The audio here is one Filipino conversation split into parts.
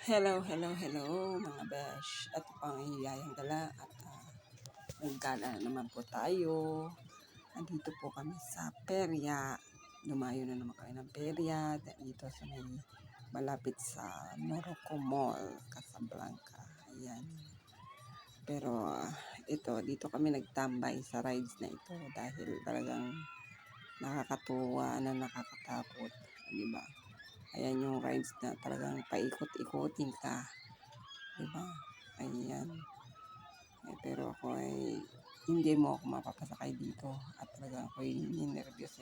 Hello, hello, hello mga besh. At pang iyayang gala at naggala naman po tayo. Andito po kami sa perya. Lumayo na naman kami ng perya dito sa may malapit sa Morocco Mall, Casablanca. Ayan. Pero ito, dito kami nagtambay sa rides na ito dahil talagang nakakatuwa na nakakatakot. Diba? Ayan yung rides na talagang paikot-ikotin ka. Diba? Ayan. Pero ako ay hindi mo ako mapapasakay dito at talaga ako ay ninervyos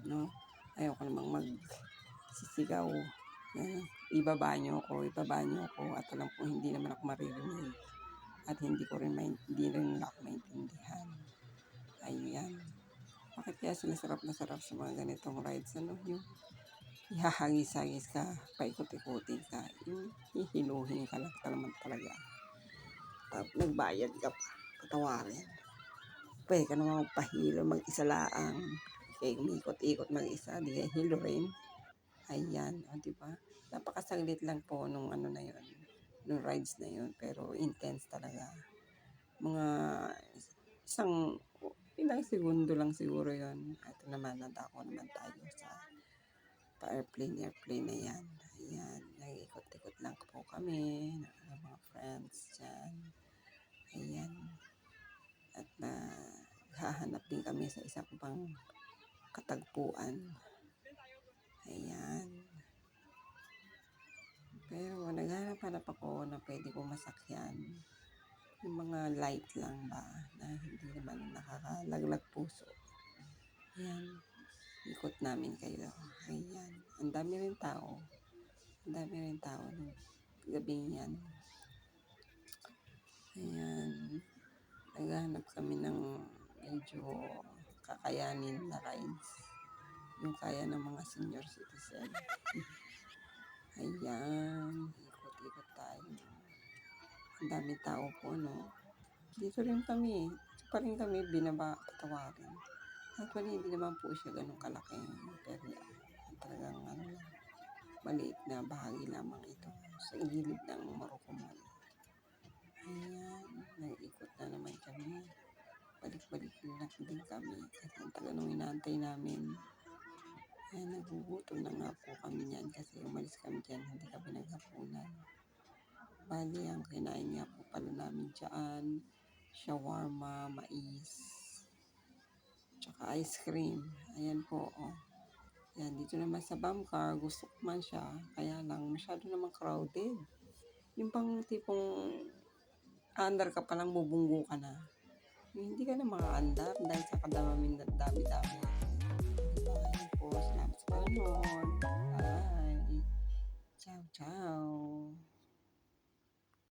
no? Ayoko namang magsisigaw. Ibaba niyo ako at alam ko hindi naman ako maririnig at hindi rin ako maintindihan. Ayan. Bakit kaya sila sarap na sarap sa mga ganitong rides? Yung ihahagis-hagis ka, paikot-ikutin ka, yung hihiluhin ka lang naman talaga. Nagbayad ka pa, patawarin. Pwede ka naman magpahilo, mag-isa laang. Kaya umikot-ikot mag-isa, di kaya hilo rin. Ayan, diba? Napakasaglit lang po nung nung rides na yun, pero intense talaga. Mga ilang segundo lang siguro yun. Ito naman, nadako naman tayo sa airplane na yan. Ayan, nag-ikot-ikot lang po kami ng mga friends dyan. Ayan. At hahanap din kami sa isang pang katagpuan. Ayan. Pero naghanap-hanap ako na pwede kong masakyan. Yung mga light lang ba na hindi naman nakakalaglag puso. Ayan. Ikot namin kayo. Ayan. Ang dami rin tao. Ng gabing yan. Ayan. Naghahanap kami ng medyo kakayanin na rides. Yung kaya ng mga senior citizen. Ayan. Ikot-ikot tayo. Ang dami tao po, no? Dito rin kami. Dito pa rin kami patawarin. Actually, hindi naman po siya ganun kalaki. Pero talagang maliit na bahagi lamang ito sa gilid ng Morocco Mall. Ayan, nag-ikot na naman kami. Balik-balik na din kami. Kasi ang taga nung inaantay namin. Ayan, nagugutom na nga po kami niyan kasi umalis kami dyan, hindi kami naghapunan. Bali, ang kinain nga po pala namin dyan, shawarma, mais, tsaka ice cream. Ayan po, oh. Yan, dito naman sa Bamcar, gusto ko man siya, kaya lang masyado naman crowded. Yung pang tipong andar ka palang bubunggo ka na. Yung hindi ka na makaandar dahil sa dami-dami. Diba? Yan po, salamat sa Panginoon.